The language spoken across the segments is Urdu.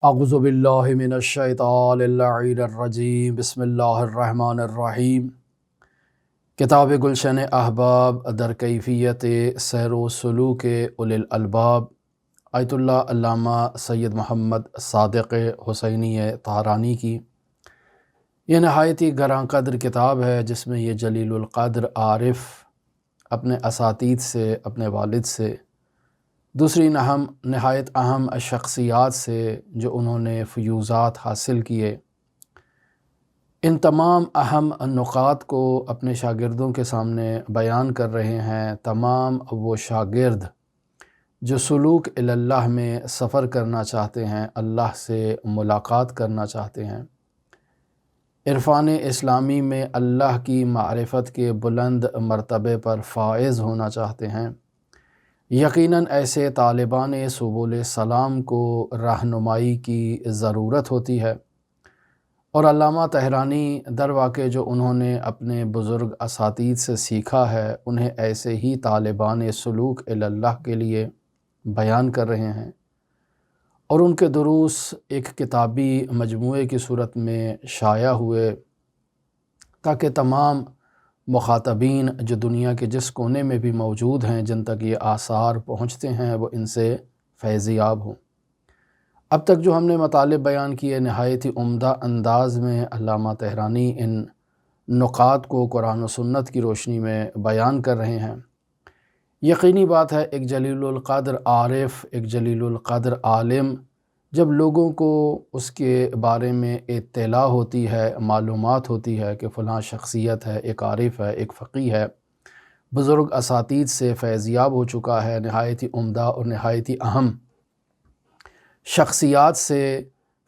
اعوذ باللہ من الشیطان اللعین الرجیم بسم اللہ الرحمن الرحیم۔ کتاب گلشن احباب در کیفیت سیر و سلوک اولی الالباب، آیت اللہ علامہ سید محمد صادق حسینی طہرانی کی یہ نہایت ہی گراں قدر کتاب ہے، جس میں یہ جلیل القدر عارف اپنے اساتید سے، اپنے والد سے، دوسری نہایت اہم شخصیات سے جو انہوں نے فیوزات حاصل کیے، ان تمام اہم نقاط کو اپنے شاگردوں کے سامنے بیان کر رہے ہیں۔ تمام وہ شاگرد جو سلوک اللہ میں سفر کرنا چاہتے ہیں، اللہ سے ملاقات کرنا چاہتے ہیں، عرفان اسلامی میں اللہ کی معرفت کے بلند مرتبے پر فائز ہونا چاہتے ہیں، یقیناً ایسے طالبان سبل سلام کو رہنمائی کی ضرورت ہوتی ہے، اور علامہ طہرانی در واقع جو انہوں نے اپنے بزرگ اساتید سے سیکھا ہے، انہیں ایسے ہی طالبان سلوک اللہ کے لیے بیان کر رہے ہیں، اور ان کے دروس ایک کتابی مجموعے کی صورت میں شائع ہوئے تاکہ تمام مخاطبین جو دنیا کے جس کونے میں بھی موجود ہیں، جن تک یہ آثار پہنچتے ہیں، وہ ان سے فیض یاب ہوں۔ اب تک جو ہم نے مطالب بیان کیے، نہایت ہی عمدہ انداز میں علامہ طہرانی ان نقاط کو قرآن و سنت کی روشنی میں بیان کر رہے ہیں۔ یقینی بات ہے، ایک جلیل القدر عارف، ایک جلیل القدر عالم، جب لوگوں کو اس کے بارے میں اطلاع ہوتی ہے، معلومات ہوتی ہے کہ فلاں شخصیت ہے، ایک عارف ہے، ایک فقیہ ہے، بزرگ اساتید سے فیضیاب ہو چکا ہے، نہایت ہی عمدہ اور نہایت ہی اہم شخصیات سے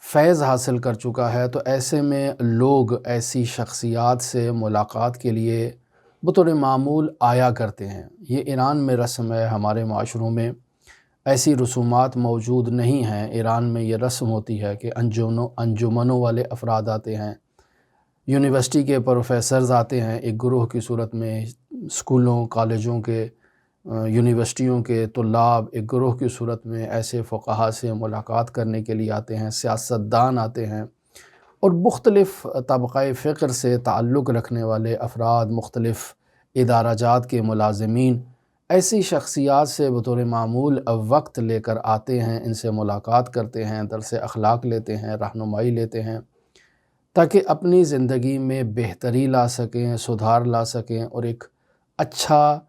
فیض حاصل کر چکا ہے، تو ایسے میں لوگ ایسی شخصیات سے ملاقات کے لیے بطور معمول آیا کرتے ہیں۔ یہ ایران میں رسم ہے، ہمارے معاشروں میں ایسی رسومات موجود نہیں ہیں۔ ایران میں یہ رسم ہوتی ہے کہ انجمنوں والے افراد آتے ہیں، یونیورسٹی کے پروفیسرز آتے ہیں ایک گروہ کی صورت میں، اسکولوں کالجوں کے یونیورسٹیوں کے طلاب ایک گروہ کی صورت میں ایسے فقہا سے ملاقات کرنے کے لیے آتے ہیں، سیاستدان آتے ہیں، اور مختلف طبقہ فکر سے تعلق رکھنے والے افراد، مختلف ادارہ جات کے ملازمین ایسی شخصیات سے بطور معمول وقت لے کر آتے ہیں، ان سے ملاقات کرتے ہیں، درس اخلاق لیتے ہیں، رہنمائی لیتے ہیں، تاکہ اپنی زندگی میں بہتری لا سکیں، سدھار لا سکیں، اور ایک اچھا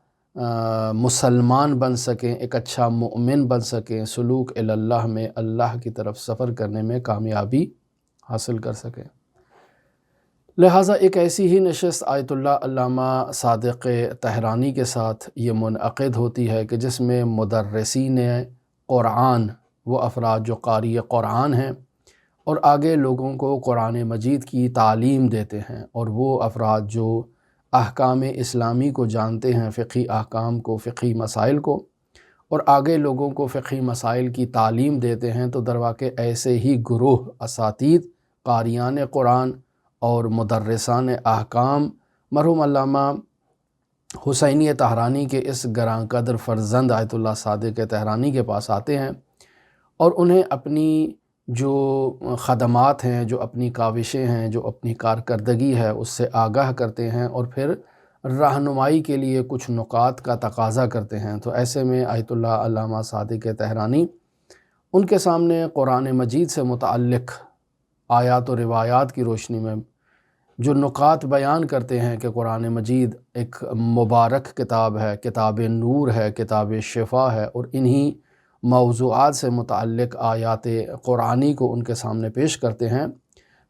مسلمان بن سکیں، ایک اچھا مومن بن سکیں، سلوک اللہ میں اللہ کی طرف سفر کرنے میں کامیابی حاصل کر سکیں۔ لہٰذا ایک ایسی ہی نشست آیت اللہ علامہ صادق طہرانی کے ساتھ یہ منعقد ہوتی ہے کہ جس میں مدرسین قرآن، وہ افراد جو قاری قرآن ہیں اور آگے لوگوں کو قرآن مجید کی تعلیم دیتے ہیں، اور وہ افراد جو احکام اسلامی کو جانتے ہیں، فقہی احکام کو، فقہی مسائل کو، اور آگے لوگوں کو فقہی مسائل کی تعلیم دیتے ہیں، تو در واقع ایسے ہی گروہ اساتید، قاریان قرآن اور مدرسان احکام مرحوم علامہ حسینی طہرانی کے اس گراں قدر فرزند آیت اللہ صادق طہرانی کے پاس آتے ہیں، اور انہیں اپنی جو خدمات ہیں، جو اپنی کاوشیں ہیں، جو اپنی کارکردگی ہے، اس سے آگاہ کرتے ہیں، اور پھر رہنمائی کے لیے کچھ نکات کا تقاضا کرتے ہیں۔ تو ایسے میں آیت اللہ علامہ صادق طہرانی ان کے سامنے قرآن مجید سے متعلق آیات و روایات کی روشنی میں جو نکات بیان کرتے ہیں کہ قرآن مجید ایک مبارک کتاب ہے، کتاب نور ہے، کتاب شفا ہے، اور انہی موضوعات سے متعلق آیات قرآنی کو ان کے سامنے پیش کرتے ہیں،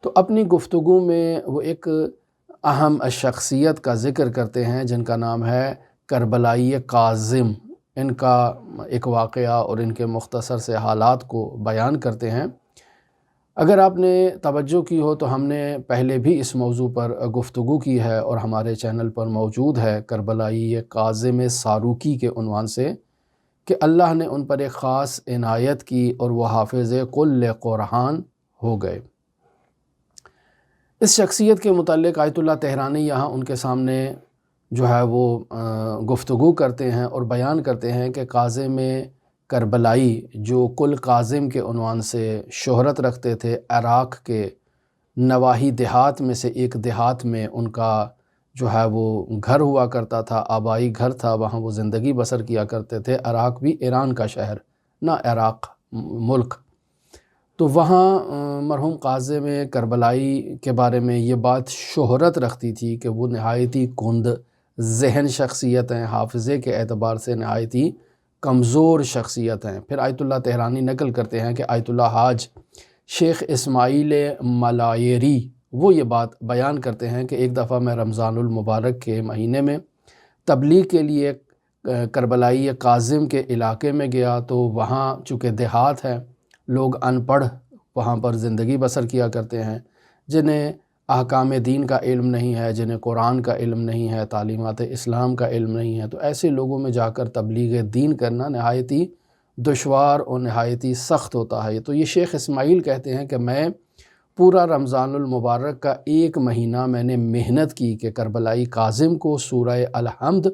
تو اپنی گفتگو میں وہ ایک اہم شخصیت کا ذکر کرتے ہیں جن کا نام ہے کربلائی کاظم۔ ان کا ایک واقعہ اور ان کے مختصر سے حالات کو بیان کرتے ہیں۔ اگر آپ نے توجہ کی ہو تو ہم نے پہلے بھی اس موضوع پر گفتگو کی ہے، اور ہمارے چینل پر موجود ہے کربلائی کاظم ساروکی کے عنوان سے، کہ اللہ نے ان پر ایک خاص عنایت کی اور وہ حافظ کل قرآن ہو گئے۔ اس شخصیت کے متعلق آیت اللہ طہرانی یہاں ان کے سامنے جو ہے وہ گفتگو کرتے ہیں اور بیان کرتے ہیں کہ کاظم کربلائی جو کل کاظم کے عنوان سے شہرت رکھتے تھے، عراق کے نواحی دیہات میں سے ایک دیہات میں ان کا جو ہے وہ گھر ہوا کرتا تھا، آبائی گھر تھا، وہاں وہ زندگی بسر کیا کرتے تھے۔ عراق بھی ایران کا شہر، نہ عراق ملک۔ تو وہاں مرحوم کاظم کربلائی کے بارے میں یہ بات شہرت رکھتی تھی کہ وہ نہایت ہی کند ذہن شخصیت ہیں، حافظے کے اعتبار سے نہایت ہی کمزور شخصیت ہیں۔ پھر آیت اللہ تہرانی نقل کرتے ہیں کہ آیت اللہ حاج شیخ اسماعیل ملائیری وہ یہ بات بیان کرتے ہیں کہ ایک دفعہ میں رمضان المبارک کے مہینے میں تبلیغ کے لیے کربلائی کاظم کے علاقے میں گیا، تو وہاں چونکہ دیہات ہے، لوگ ان پڑھ وہاں پر زندگی بسر کیا کرتے ہیں، جنہیں احکام دین کا علم نہیں ہے، جنہیں قرآن کا علم نہیں ہے، تعلیمات اسلام کا علم نہیں ہے، تو ایسے لوگوں میں جا کر تبلیغ دین کرنا نہایت ہی دشوار اور نہایت ہی سخت ہوتا ہے۔ تو یہ شیخ اسماعیل کہتے ہیں کہ میں پورا رمضان المبارک کا ایک مہینہ میں نے محنت کی کہ کربلائی کاظم کو سورہ الحمد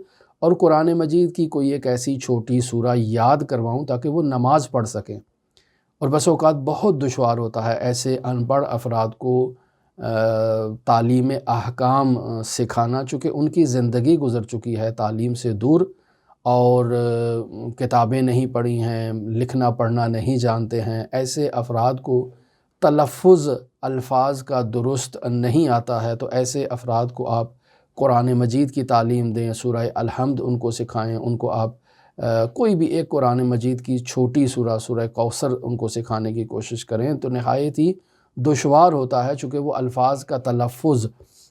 اور قرآن مجید کی کوئی ایک ایسی چھوٹی سورہ یاد کرواؤں تاکہ وہ نماز پڑھ سکیں، اور بس اوقات بہت دشوار ہوتا ہے ایسے ان پڑھ افراد کو تعلیم احکام سکھانا، چونکہ ان کی زندگی گزر چکی ہے تعلیم سے دور، اور کتابیں نہیں پڑھی ہیں، لکھنا پڑھنا نہیں جانتے ہیں۔ ایسے افراد کو تلفظ الفاظ کا درست نہیں آتا ہے، تو ایسے افراد کو آپ قرآن مجید کی تعلیم دیں، سورہ الحمد ان کو سکھائیں، ان کو آپ کوئی بھی ایک قرآن مجید کی چھوٹی سورہ کوثر ان کو سکھانے کی کوشش کریں، تو نہایت ہی دشوار ہوتا ہے، چونکہ وہ الفاظ کا تلفظ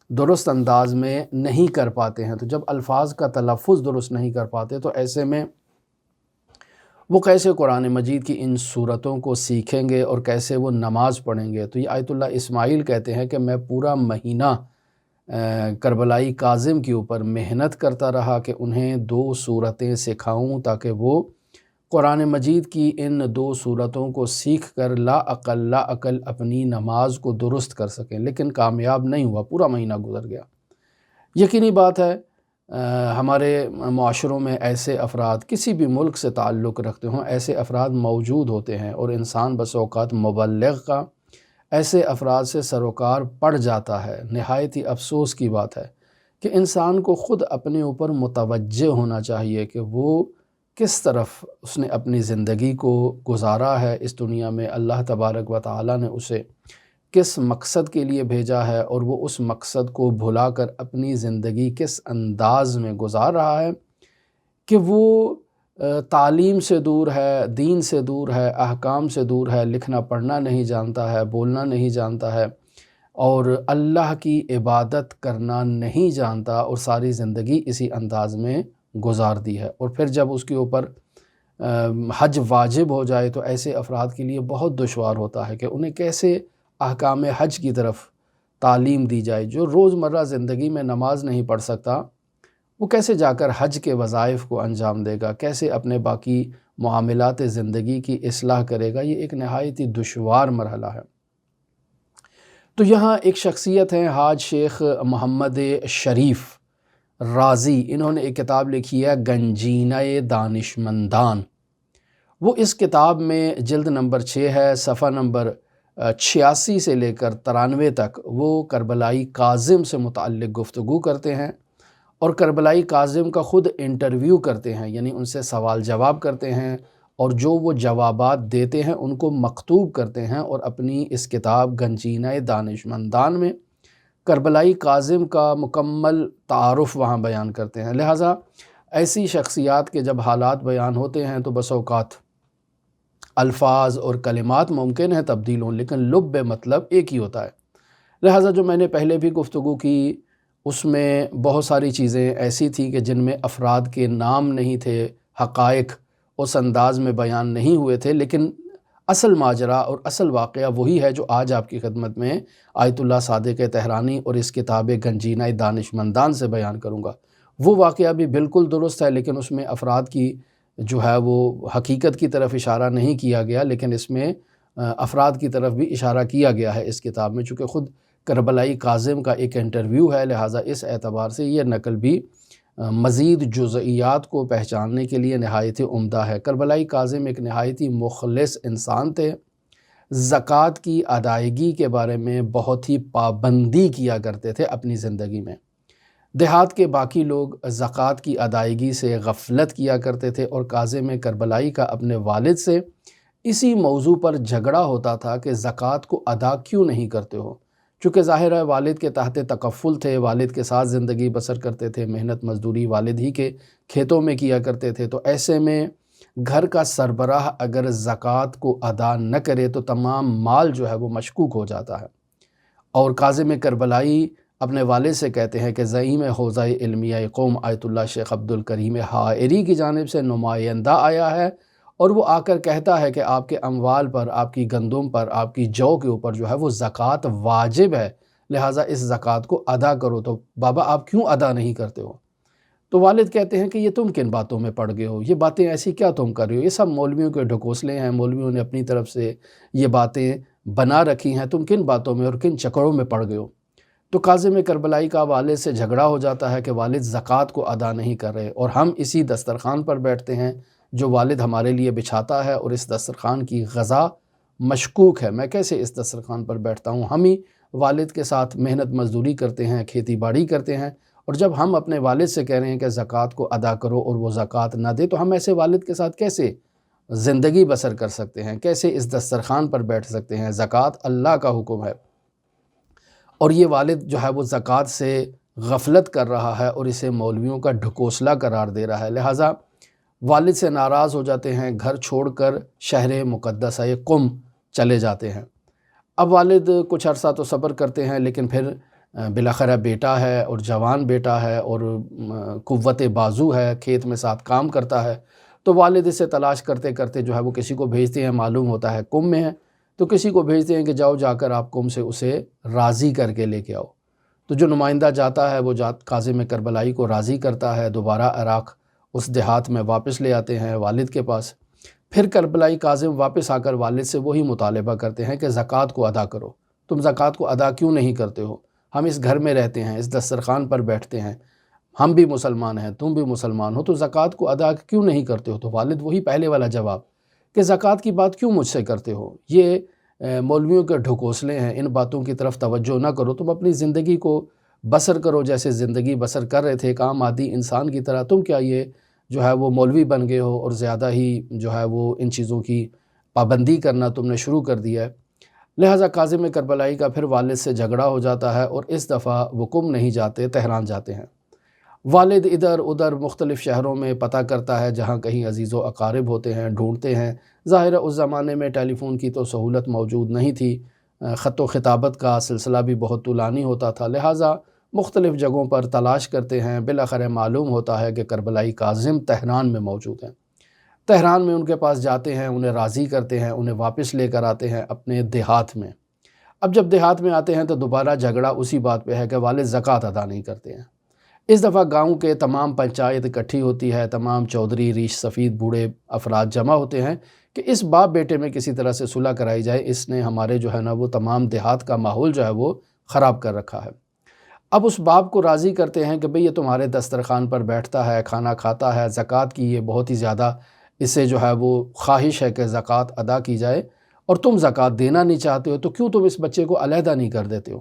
درست انداز میں نہیں کر پاتے ہیں۔ تو جب الفاظ کا تلفظ درست نہیں کر پاتے تو ایسے میں وہ کیسے قرآن مجید کی ان صورتوں کو سیکھیں گے اور کیسے وہ نماز پڑھیں گے؟ تو یہ آیت اللہ اسماعیل کہتے ہیں کہ میں پورا مہینہ کربلائی کاظم کے اوپر محنت کرتا رہا کہ انہیں 2 صورتیں سکھاؤں تاکہ وہ قرآن مجید کی ان 2 صورتوں کو سیکھ کر لا عقل اپنی نماز کو درست کر سکیں، لیکن کامیاب نہیں ہوا، پورا مہینہ گزر گیا۔ یقینی بات ہے ہمارے معاشروں میں ایسے افراد کسی بھی ملک سے تعلق رکھتے ہوں، ایسے افراد موجود ہوتے ہیں، اور انسان بس اوقات مبلغ کا ایسے افراد سے سروکار پڑ جاتا ہے۔ نہایت ہی افسوس کی بات ہے کہ انسان کو خود اپنے اوپر متوجہ ہونا چاہیے کہ وہ کس طرف اس نے اپنی زندگی کو گزارا ہے اس دنیا میں، اللہ تبارک و تعالیٰ نے اسے کس مقصد کے لیے بھیجا ہے، اور وہ اس مقصد کو بھلا کر اپنی زندگی کس انداز میں گزار رہا ہے کہ وہ تعلیم سے دور ہے، دین سے دور ہے، احکام سے دور ہے، لکھنا پڑھنا نہیں جانتا ہے، بولنا نہیں جانتا ہے، اور اللہ کی عبادت کرنا نہیں جانتا، اور ساری زندگی اسی انداز میں گزار دی ہے۔ اور پھر جب اس کے اوپر حج واجب ہو جائے تو ایسے افراد کے لیے بہت دشوار ہوتا ہے کہ انہیں کیسے احکام حج کی طرف تعلیم دی جائے۔ جو روزمرہ زندگی میں نماز نہیں پڑھ سکتا، وہ کیسے جا کر حج کے وظائف کو انجام دے گا، کیسے اپنے باقی معاملات زندگی کی اصلاح کرے گا؟ یہ ایک نہایت ہی دشوار مرحلہ ہے۔ تو یہاں ایک شخصیت ہیں حاج شیخ محمد شریف رازی، انہوں نے ایک کتاب لکھی ہے گنجینہ دانشمندان۔ وہ اس کتاب میں جلد نمبر 6 ہے، صفحہ نمبر 86 سے لے کر 93 تک وہ کربلائی کاظم سے متعلق گفتگو کرتے ہیں، اور کربلائی کاظم کا خود انٹرویو کرتے ہیں، یعنی ان سے سوال جواب کرتے ہیں، اور جو وہ جوابات دیتے ہیں ان کو مکتوب کرتے ہیں، اور اپنی اس کتاب گنجینہ دانشمندان میں کربلائی کاظم کا مکمل تعارف وہاں بیان کرتے ہیں۔ لہٰذا ایسی شخصیات کے جب حالات بیان ہوتے ہیں تو بس اوقات الفاظ اور کلمات ممکن ہے تبدیل ہوں، لیکن لب مطلب ایک ہی ہوتا ہے۔ لہٰذا جو میں نے پہلے بھی گفتگو کی اس میں بہت ساری چیزیں ایسی تھیں کہ جن میں افراد کے نام نہیں تھے، حقائق اس انداز میں بیان نہیں ہوئے تھے، لیکن اصل ماجرا اور اصل واقعہ وہی ہے جو آج آپ کی خدمت میں آیت اللہ صادق تہرانی اور اس کتاب گنجینہ دانشمندان سے بیان کروں گا۔ وہ واقعہ بھی بالکل درست ہے، لیکن اس میں افراد کی جو ہے وہ حقیقت کی طرف اشارہ نہیں کیا گیا، لیکن اس میں افراد کی طرف بھی اشارہ کیا گیا ہے اس کتاب میں، چونکہ خود کربلائی کاظم کا ایک انٹرویو ہے، لہٰذا اس اعتبار سے یہ نقل بھی مزید جزئیات کو پہچاننے کے لیے نہایت عمدہ ہے۔ کربلائی کاظم ایک نہایت ہی مخلص انسان تھے، زکوٰۃ کی ادائیگی کے بارے میں بہت ہی پابندی کیا کرتے تھے اپنی زندگی میں۔ دیہات کے باقی لوگ زکوٰۃ کی ادائیگی سے غفلت کیا کرتے تھے، اور کاظم کربلائی کا اپنے والد سے اسی موضوع پر جھگڑا ہوتا تھا کہ زکوٰۃ کو ادا کیوں نہیں کرتے ہو۔ چونکہ ظاہر ہے والد کے تحت تکفل تھے، والد کے ساتھ زندگی بسر کرتے تھے، محنت مزدوری والد ہی کے کھیتوں میں کیا کرتے تھے، تو ایسے میں گھر کا سربراہ اگر زکوٰۃ کو ادا نہ کرے تو تمام مال جو ہے وہ مشکوک ہو جاتا ہے۔ اور کاظم کربلائی اپنے والد سے کہتے ہیں کہ زعیم حوزہ علمیہ قوم آیت اللہ شیخ عبدالکریم حائری کی جانب سے نمائندہ آیا ہے، اور وہ آ کر کہتا ہے کہ آپ کے اموال پر، آپ کی گندم پر، آپ کی جو کے اوپر جو ہے وہ زکوٰۃ واجب ہے، لہٰذا اس زکوٰۃ کو ادا کرو۔ تو بابا آپ کیوں ادا نہیں کرتے ہو؟ تو والد کہتے ہیں کہ یہ تم کن باتوں میں پڑ گئے ہو، یہ باتیں ایسی کیا تم کر رہے ہو، یہ سب مولویوں کے ڈھکوسلے ہیں، مولویوں نے اپنی طرف سے یہ باتیں بنا رکھی ہیں، تم کن باتوں میں اور کن چکروں میں پڑ گئے ہو۔ تو کاظم کربلائی کا والد سے جھگڑا ہو جاتا ہے کہ والد زکوٰۃ کو ادا نہیں کر رہے، اور ہم اسی دسترخوان پر بیٹھتے ہیں جو والد ہمارے لیے بچھاتا ہے، اور اس دسترخوان کی غذا مشکوک ہے، میں کیسے اس دسترخوان پر بیٹھتا ہوں؟ ہم ہی والد کے ساتھ محنت مزدوری کرتے ہیں، کھیتی باڑی کرتے ہیں، اور جب ہم اپنے والد سے کہہ رہے ہیں کہ زکوٰۃ کو ادا کرو اور وہ زکوٰۃ نہ دے، تو ہم ایسے والد کے ساتھ کیسے زندگی بسر کر سکتے ہیں، کیسے اس دسترخوان پر بیٹھ سکتے ہیں؟ زکوٰۃ اللہ کا حکم ہے، اور یہ والد جو ہے وہ زکوٰۃ سے غفلت کر رہا ہے اور اسے مولویوں کا ڈھکوسلا قرار دے رہا ہے، لہٰذا والد سے ناراض ہو جاتے ہیں، گھر چھوڑ کر شہر مقدسہ قم چلے جاتے ہیں۔ اب والد کچھ عرصہ تو صبر کرتے ہیں، لیکن پھر بالاخرہ بیٹا ہے اور جوان بیٹا ہے اور قوت بازو ہے، کھیت میں ساتھ کام کرتا ہے، تو والد اسے تلاش کرتے کرتے جو ہے وہ کسی کو بھیجتے ہیں، معلوم ہوتا ہے قم میں ہے، تو کسی کو بھیجتے ہیں کہ جاؤ جا کر آپ قم سے اسے راضی کر کے لے کے آؤ۔ تو جو نمائندہ جاتا ہے وہ کاظم کربلائی کو راضی کرتا ہے، دوبارہ عراق اس دیہات میں واپس لے آتے ہیں والد کے پاس۔ پھر کربلائی کاظم واپس آ کر والد سے وہی مطالبہ کرتے ہیں کہ زکوٰۃ کو ادا کرو، تم زکوٰۃ کو ادا کیوں نہیں کرتے ہو؟ ہم اس گھر میں رہتے ہیں، اس دسترخوان پر بیٹھتے ہیں، ہم بھی مسلمان ہیں، تم بھی مسلمان ہو، تو زکوٰۃ کو ادا کیوں نہیں کرتے ہو؟ تو والد وہی پہلے والا جواب کہ زکوٰۃ کی بات کیوں مجھ سے کرتے ہو؟ یہ مولویوں کے ڈھکوسلے ہیں، ان باتوں کی طرف توجہ نہ کرو، تم اپنی زندگی کو بسر کرو جیسے زندگی بسر کر رہے تھے ایک عام عادی انسان کی طرح، تم کیا یہ جو ہے وہ مولوی بن گئے ہو اور زیادہ ہی جو ہے وہ ان چیزوں کی پابندی کرنا تم نے شروع کر دیا ہے۔ لہٰذا کاظم کربلائی کا پھر والد سے جھگڑا ہو جاتا ہے، اور اس دفعہ وہ قم نہیں جاتے، تہران جاتے ہیں۔ والد ادھر ادھر مختلف شہروں میں پتہ کرتا ہے، جہاں کہیں عزیز و اقارب ہوتے ہیں، ڈھونڈتے ہیں۔ ظاہر ہے اس زمانے میں ٹیلی فون کی تو سہولت موجود نہیں تھی، خط و خطابت کا سلسلہ بھی بہت طولانی ہوتا تھا، لہٰذا مختلف جگہوں پر تلاش کرتے ہیں، بالآخر معلوم ہوتا ہے کہ کربلائی کاظم تہران میں موجود ہیں۔ تہران میں ان کے پاس جاتے ہیں، انہیں راضی کرتے ہیں، انہیں واپس لے کر آتے ہیں اپنے دیہات میں۔ اب جب دیہات میں آتے ہیں تو دوبارہ جھگڑا اسی بات پہ ہے کہ والد زکوٰۃ ادا نہیں کرتے ہیں۔ اس دفعہ گاؤں کے تمام پنچایت اکٹھی ہوتی ہے، تمام چودھری، ریش سفید بوڑھے افراد جمع ہوتے ہیں کہ اس باپ بیٹے میں کسی طرح سے صلح کرائی جائے، اس نے ہمارے جو ہے نا وہ تمام دیہات کا ماحول جو ہے وہ خراب کر رکھا ہے۔ اب اس باپ کو راضی کرتے ہیں کہ بھئی یہ تمہارے دسترخوان پر بیٹھتا ہے، کھانا کھاتا ہے، زکوٰۃ کی یہ بہت ہی زیادہ اسے جو ہے وہ خواہش ہے کہ زکوٰۃ ادا کی جائے، اور تم زکوٰۃ دینا نہیں چاہتے ہو، تو کیوں تم اس بچے کو علیحدہ نہیں کر دیتے ہو؟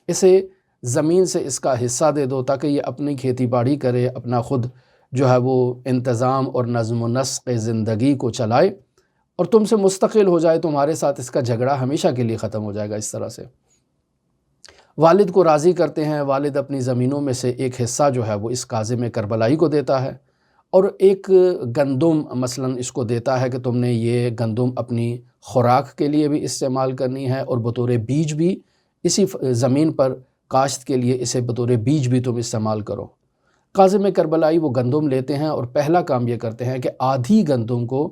اسے زمین سے اس کا حصہ دے دو تاکہ یہ اپنی کھیتی باڑی کرے، اپنا خود جو ہے وہ انتظام اور نظم و نسق زندگی کو چلائے، اور تم سے مستقل ہو جائے، تمہارے ساتھ اس کا جھگڑا ہمیشہ کے لیے ختم ہو جائے گا۔ اس طرح سے والد کو راضی کرتے ہیں، والد اپنی زمینوں میں سے ایک حصہ جو ہے وہ اس کاظم کربلائی کو دیتا ہے، اور ایک گندم مثلاً اس کو دیتا ہے کہ تم نے یہ گندم اپنی خوراک کے لیے بھی استعمال کرنی ہے، اور بطور بیج بھی اسی زمین پر کاشت کے لیے اسے بطور بیج بھی تم استعمال کرو۔ کاظم کربلائی وہ گندم لیتے ہیں اور پہلا کام یہ کرتے ہیں کہ آدھی گندم کو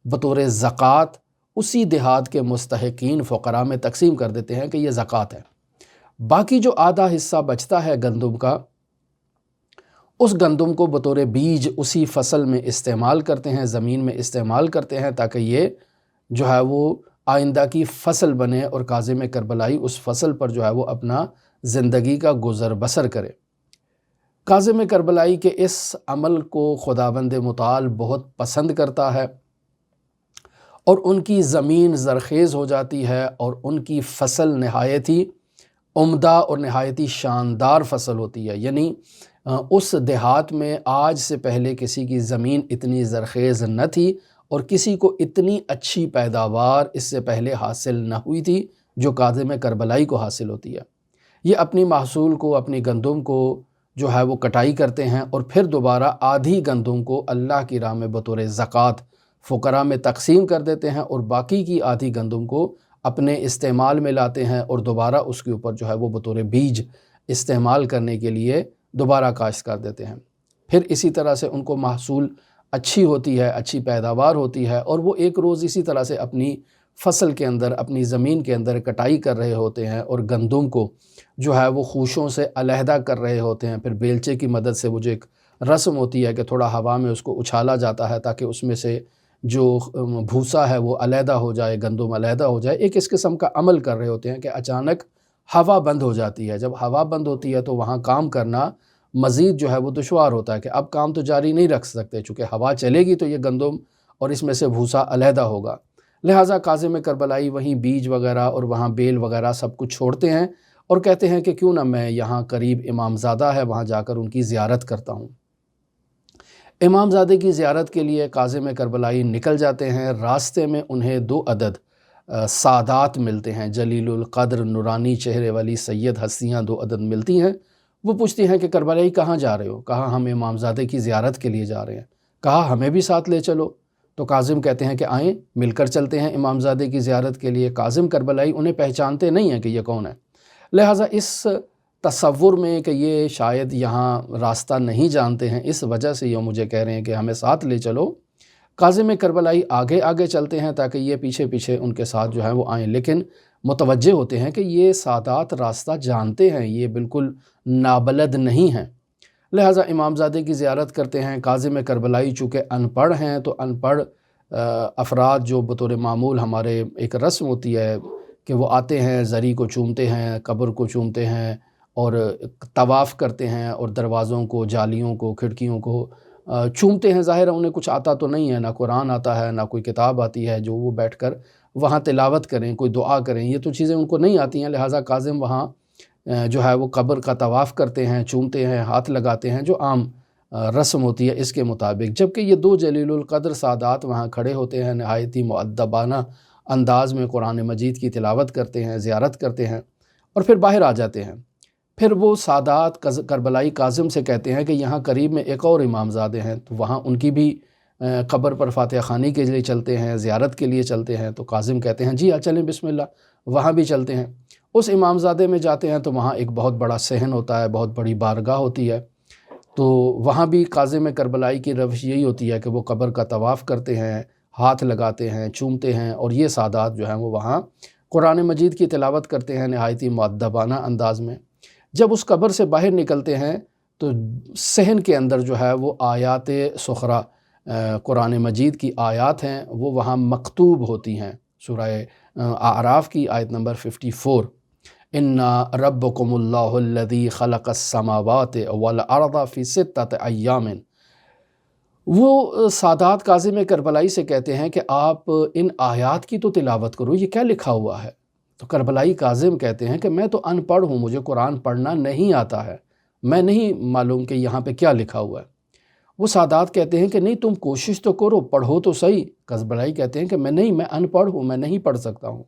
بطور زکوٰۃ اسی دیہات کے مستحقین فقراء میں تقسیم کر دیتے ہیں کہ یہ زکوٰۃ ہے۔ باقی جو آدھا حصہ بچتا ہے گندم کا، اس گندم کو بطور بیج اسی فصل میں استعمال کرتے ہیں، زمین میں استعمال کرتے ہیں، تاکہ یہ جو ہے وہ آئندہ کی فصل بنے، اور کاظم کربلائی اس فصل پر جو ہے وہ اپنا زندگی کا گزر بسر کرے۔ کاظم کربلائی کے اس عمل کو خداوند متعال بہت پسند کرتا ہے اور ان کی زمین زرخیز ہو جاتی ہے اور ان کی فصل نہایت ہی عمدہ اور نہایت ہی شاندار فصل ہوتی ہے۔ یعنی اس دیہات میں آج سے پہلے کسی کی زمین اتنی زرخیز نہ تھی اور کسی کو اتنی اچھی پیداوار اس سے پہلے حاصل نہ ہوئی تھی جو کاظم کربلائی کو حاصل ہوتی ہے۔ یہ اپنی محصول کو، اپنی گندم کو جو ہے وہ کٹائی کرتے ہیں اور پھر دوبارہ آدھی گندم کو اللہ کی راہ میں بطور زکوٰۃ فقراء میں تقسیم کر دیتے ہیں اور باقی کی آدھی گندم کو اپنے استعمال میں لاتے ہیں اور دوبارہ اس کے اوپر جو ہے وہ بطور بیج استعمال کرنے کے لیے دوبارہ کاشت کر دیتے ہیں۔ پھر اسی طرح سے ان کو محصول اچھی ہوتی ہے، اچھی پیداوار ہوتی ہے اور وہ ایک روز اسی طرح سے اپنی فصل کے اندر، اپنی زمین کے اندر کٹائی کر رہے ہوتے ہیں اور گندم کو جو ہے وہ خوشوں سے علیحدہ کر رہے ہوتے ہیں۔ پھر بیلچے کی مدد سے وہ جو ایک رسم ہوتی ہے کہ تھوڑا ہوا میں اس کو اچھالا جاتا ہے تاکہ اس میں سے جو بھوسا ہے وہ علیحدہ ہو جائے، گندم علیحدہ ہو جائے، ایک اس قسم کا عمل کر رہے ہوتے ہیں کہ اچانک ہوا بند ہو جاتی ہے۔ جب ہوا بند ہوتی ہے تو وہاں کام کرنا مزید جو ہے وہ دشوار ہوتا ہے کہ اب کام تو جاری نہیں رکھ سکتے، چونکہ ہوا چلے گی تو یہ گندم اور اس میں سے بھوسا علیحدہ ہوگا۔ لہٰذا کاظم کربلائی وہیں بیج وغیرہ اور وہاں بیل وغیرہ سب کچھ چھوڑتے ہیں اور کہتے ہیں کہ کیوں نہ میں یہاں قریب امام زادہ ہے وہاں جا کر ان کی زیارت کرتا ہوں۔ امام زادے کی زیارت کے لیے کاظم کربلائی نکل جاتے ہیں۔ راستے میں انہیں 2 عدد سادات ملتے ہیں، جلیل القدر نورانی چہرے والی سید ہستیاں 2 عدد ملتی ہیں۔ وہ پوچھتی ہیں کہ کربلائی کہاں جا رہے ہو؟ کہا ہم امام زادے کی زیارت کے لیے جا رہے ہیں۔ کہا ہمیں بھی ساتھ لے چلو۔ تو کاظم کہتے ہیں کہ آئیں مل کر چلتے ہیں امام زادے کی زیارت کے لیے۔ کاظم کربلائی انہیں پہچانتے نہیں ہیں کہ یہ کون ہے، لہٰذا اس تصور میں کہ یہ شاید یہاں راستہ نہیں جانتے ہیں، اس وجہ سے یہ مجھے کہہ رہے ہیں کہ ہمیں ساتھ لے چلو۔ کاظم کربلائی آگے آگے چلتے ہیں تاکہ یہ پیچھے پیچھے ان کے ساتھ جو ہے وہ آئیں، لیکن متوجہ ہوتے ہیں کہ یہ سادات راستہ جانتے ہیں، یہ بالکل نابلد نہیں ہیں۔ لہٰذا امام زادے کی زیارت کرتے ہیں۔ کاظم کربلائی چونکہ ان پڑھ ہیں تو ان پڑھ افراد جو بطور معمول ہمارے ایک رسم ہوتی ہے کہ وہ آتے ہیں، زری کو چومتے ہیں، قبر کو چومتے ہیں اور طواف کرتے ہیں اور دروازوں کو، جالیوں کو، کھڑکیوں کو چومتے ہیں۔ ظاہر ہے انہیں کچھ آتا تو نہیں ہے، نہ قرآن آتا ہے، نہ کوئی کتاب آتی ہے جو وہ بیٹھ کر وہاں تلاوت کریں، کوئی دعا کریں، یہ تو چیزیں ان کو نہیں آتی ہیں۔ لہٰذا کاظم وہاں جو ہے وہ قبر کا طواف کرتے ہیں، چومتے ہیں، ہاتھ لگاتے ہیں، جو عام رسم ہوتی ہے اس کے مطابق۔ جبکہ یہ 2 جلیل القدر سادات وہاں کھڑے ہوتے ہیں، نہایت ہی مؤدبانہ انداز میں قرآن مجید کی تلاوت کرتے ہیں، زیارت کرتے ہیں اور پھر باہر آ جاتے ہیں۔ پھر وہ سادات کربلائی کاظم سے کہتے ہیں کہ یہاں قریب میں ایک اور امام زادے ہیں، تو وہاں ان کی بھی قبر پر فاتحہ خوانی کے لیے چلتے ہیں، زیارت کے لیے چلتے ہیں۔ تو کاظم کہتے ہیں جی چلیں بسم اللہ، وہاں بھی چلتے ہیں۔ اس امام زادے میں جاتے ہیں تو وہاں ایک بہت بڑا صحن ہوتا ہے، بہت بڑی بارگاہ ہوتی ہے۔ تو وہاں بھی کاظم کربلائی کی روش یہی ہوتی ہے کہ وہ قبر کا طواف کرتے ہیں، ہاتھ لگاتے ہیں، چومتے ہیں اور یہ سادات جو ہیں وہ وہاں قرآن مجید کی تلاوت کرتے ہیں نہایت ہی مؤدبانہ انداز میں۔ جب اس قبر سے باہر نکلتے ہیں تو صحن کے اندر جو ہے وہ آیات سخرا قرآن مجید کی آیات ہیں وہ وہاں مکتوب ہوتی ہیں۔ سورہ اعراف کی آیت نمبر 54، اِنَّ رَبَّكُمُ اللَّهُ الَّذِي خَلَقَ السَّمَاوَاتِ وَالْأَرْضَ فِي سِتَّةِ أَيَّامٍ۔ وہ سادات کاظم کربلائی سے کہتے ہیں کہ آپ ان آیات کی تو تلاوت کرو، یہ کیا لکھا ہوا ہے؟ تو کربلائی کاظم کہتے ہیں کہ میں تو ان پڑھ ہوں، مجھے قرآن پڑھنا نہیں آتا ہے، میں نہیں معلوم کہ یہاں پہ کیا لکھا ہوا ہے۔ وہ سادات کہتے ہیں کہ نہیں تم کوشش تو کرو، پڑھو تو صحیح۔ کربلائی کہتے ہیں کہ میں ان پڑھ ہوں، میں نہیں پڑھ سکتا ہوں۔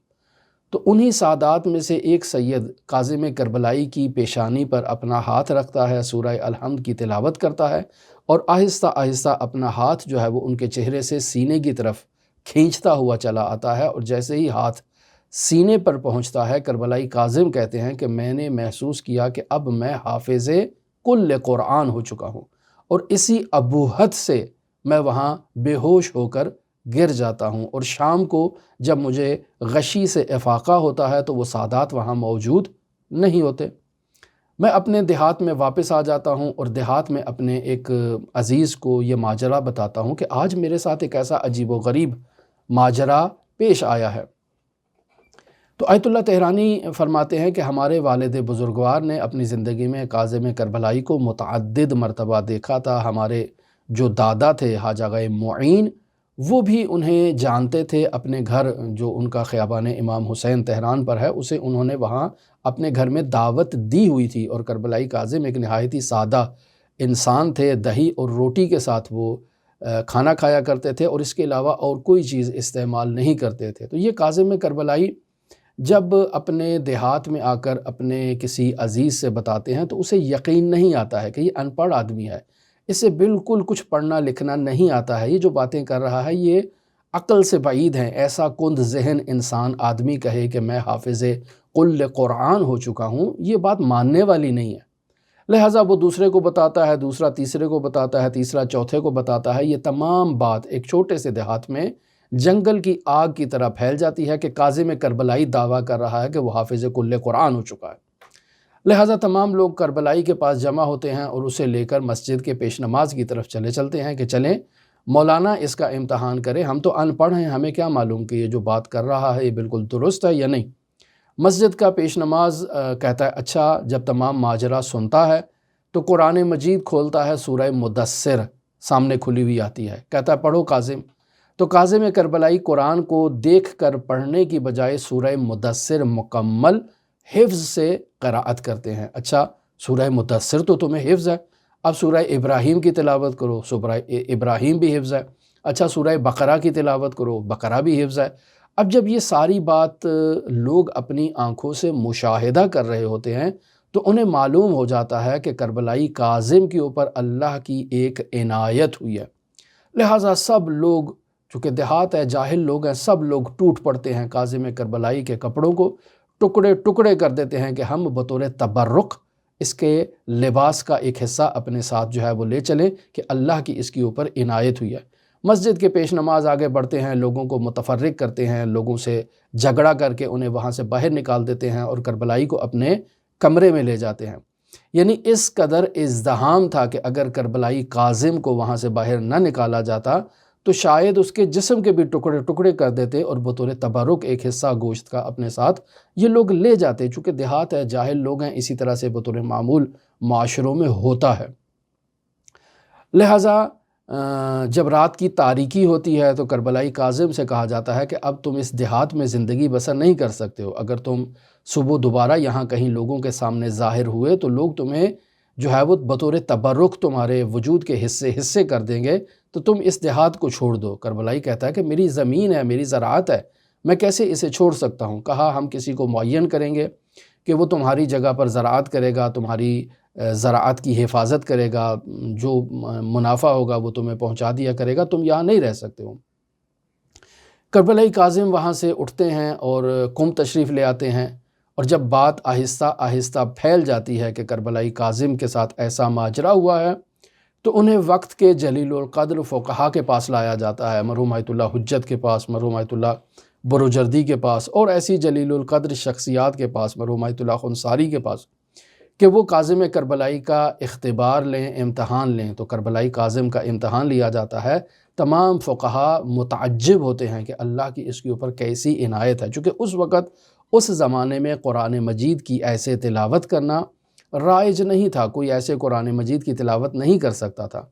تو انہی سادات میں سے ایک سید کاظم کربلائی کی پیشانی پر اپنا ہاتھ رکھتا ہے، سورہ الحمد کی تلاوت کرتا ہے اور آہستہ آہستہ اپنا ہاتھ جو ہے وہ ان کے چہرے سے سینے کی طرف کھینچتا ہوا چلا آتا ہے، اور جیسے ہی ہاتھ سینے پر پہنچتا ہے کربلائی کاظم کہتے ہیں کہ میں نے محسوس کیا کہ اب میں حافظ کل قرآن ہو چکا ہوں، اور اسی ابوہت سے میں وہاں بے ہوش ہو کر گر جاتا ہوں، اور شام کو جب مجھے غشی سے افاقہ ہوتا ہے تو وہ سادات وہاں موجود نہیں ہوتے۔ میں اپنے دیہات میں واپس آ جاتا ہوں اور دیہات میں اپنے ایک عزیز کو یہ ماجرا بتاتا ہوں کہ آج میرے ساتھ ایک ایسا عجیب و غریب ماجرا پیش آیا ہے۔ تو آیت اللہ تہرانی فرماتے ہیں کہ ہمارے والد بزرگوار نے اپنی زندگی میں کاظم کربلائی کو متعدد مرتبہ دیکھا تھا۔ ہمارے جو دادا تھے حاج آغا معین، وہ بھی انہیں جانتے تھے۔ اپنے گھر جو ان کا خیابان امام حسین تہران پر ہے، اسے انہوں نے وہاں اپنے گھر میں دعوت دی ہوئی تھی، اور کربلائی کاظم ایک نہایت ہی سادہ انسان تھے۔ دہی اور روٹی کے ساتھ وہ کھانا کھایا کرتے تھے، اور اس کے علاوہ اور کوئی چیز استعمال نہیں کرتے تھے۔ تو یہ کاظم کربلائی جب اپنے دیہات میں آ کر اپنے کسی عزیز سے بتاتے ہیں تو اسے یقین نہیں آتا ہے کہ یہ ان پڑھ آدمی ہے، اسے بالکل کچھ پڑھنا لکھنا نہیں آتا ہے، یہ جو باتیں کر رہا ہے یہ عقل سے بعید ہیں۔ ایسا کند ذہن انسان آدمی کہے کہ میں حافظ کل قرآن ہو چکا ہوں، یہ بات ماننے والی نہیں ہے۔ لہٰذا وہ دوسرے کو بتاتا ہے، دوسرا تیسرے کو بتاتا ہے، تیسرا چوتھے کو بتاتا ہے۔ یہ تمام بات ایک چھوٹے سے دیہات میں جنگل کی آگ کی طرح پھیل جاتی ہے کہ کاظم کربلائی دعویٰ کر رہا ہے کہ وہ حافظ کل قرآن ہو چکا ہے۔ لہٰذا تمام لوگ کربلائی کے پاس جمع ہوتے ہیں اور اسے لے کر مسجد کے پیش نماز کی طرف چلتے ہیں کہ چلیں مولانا اس کا امتحان کریں، ہم تو ان پڑھ ہیں، ہمیں کیا معلوم کہ یہ جو بات کر رہا ہے یہ بالکل درست ہے یا نہیں۔ مسجد کا پیش نماز کہتا ہے اچھا، جب تمام ماجرا سنتا ہے تو قرآن مجید کھولتا ہے، سورہ مدثر سامنے کھلی ہوئی آتی ہے، کہتا ہے پڑھو کاظم۔ تو کاظم کربلائی قرآن کو دیکھ کر پڑھنے کی بجائے سورہ مدثر مکمل حفظ سے قراءت کرتے ہیں۔ اچھا، سورہ مدثر تو تمہیں حفظ ہے، اب سورہ ابراہیم کی تلاوت کرو، سورہ ابراہیم بھی حفظ ہے۔ اچھا، سورہ بقرہ کی تلاوت کرو، بقرہ بھی حفظ ہے۔ اب جب یہ ساری بات لوگ اپنی آنکھوں سے مشاہدہ کر رہے ہوتے ہیں تو انہیں معلوم ہو جاتا ہے کہ کربلائی کاظم کے اوپر اللہ کی ایک عنایت ہوئی ہے۔ لہٰذا سب لوگ، چونکہ دیہات ہے، جاہل لوگ ہیں، سب لوگ ٹوٹ پڑتے ہیں کاظم کربلائی کے کپڑوں کو ٹکڑے ٹکڑے کر دیتے ہیں کہ ہم بطور تبرک اس کے لباس کا ایک حصہ اپنے ساتھ جو ہے وہ لے چلیں کہ اللہ کی اس کے اوپر عنایت ہوئی ہے۔ مسجد کے پیش نماز آگے بڑھتے ہیں، لوگوں کو متفرق کرتے ہیں، لوگوں سے جھگڑا کر کے انہیں وہاں سے باہر نکال دیتے ہیں اور کربلائی کو اپنے کمرے میں لے جاتے ہیں۔ یعنی اس قدر ازدحام تھا کہ اگر کربلائی کاظم کو وہاں سے باہر نہ نکالا جاتا تو شاید اس کے جسم کے بھی ٹکڑے ٹکڑے کر دیتے اور بطور تبرک ایک حصہ گوشت کا اپنے ساتھ یہ لوگ لے جاتے، چونکہ دیہات ہے، جاہل لوگ ہیں، اسی طرح سے بطور معمول معاشروں میں ہوتا ہے۔ لہٰذا جب رات کی تاریکی ہوتی ہے تو کربلائی کاظم سے کہا جاتا ہے کہ اب تم اس دیہات میں زندگی بسر نہیں کر سکتے ہو، اگر تم صبح دوبارہ یہاں کہیں لوگوں کے سامنے ظاہر ہوئے تو لوگ تمہیں جو ہے وہ بطور تبرک تمہارے وجود کے حصے کر دیں گے، تو تم اس دیہات کو چھوڑ دو۔ کربلائی کہتا ہے کہ میری زمین ہے، میری زراعت ہے، میں کیسے اسے چھوڑ سکتا ہوں؟ کہا ہم کسی کو معین کریں گے کہ وہ تمہاری جگہ پر زراعت کرے گا، تمہاری زراعت کی حفاظت کرے گا، جو منافع ہوگا وہ تمہیں پہنچا دیا کرے گا، تم یہاں نہیں رہ سکتے ہو۔ کربلائی کاظم وہاں سے اٹھتے ہیں اور قم تشریف لے آتے ہیں، اور جب بات آہستہ آہستہ پھیل جاتی ہے کہ کربلائی کاظم کے ساتھ ایسا ماجرا ہوا ہے تو انہیں وقت کے جلیل القدر فقہا کے پاس لایا جاتا ہے، مرحوم آیت اللہ حجت کے پاس، مرحوم آیت اللہ بروجردی کے پاس، اور ایسی جلیل القدر شخصیات کے پاس، مرحوم آیت اللہ خنساری کے پاس، کہ وہ کاظم کربلائی کا اختبار لیں، امتحان لیں۔ تو کربلائی کاظم کا امتحان لیا جاتا ہے۔ تمام فقہا متعجب ہوتے ہیں کہ اللہ کی اس کے اوپر کیسی عنایت ہے، چونکہ اس وقت اس زمانے میں قرآن مجید کی ایسے تلاوت کرنا رائج نہیں تھا، کوئی ایسے قرآن مجید کی تلاوت نہیں کر سکتا تھا۔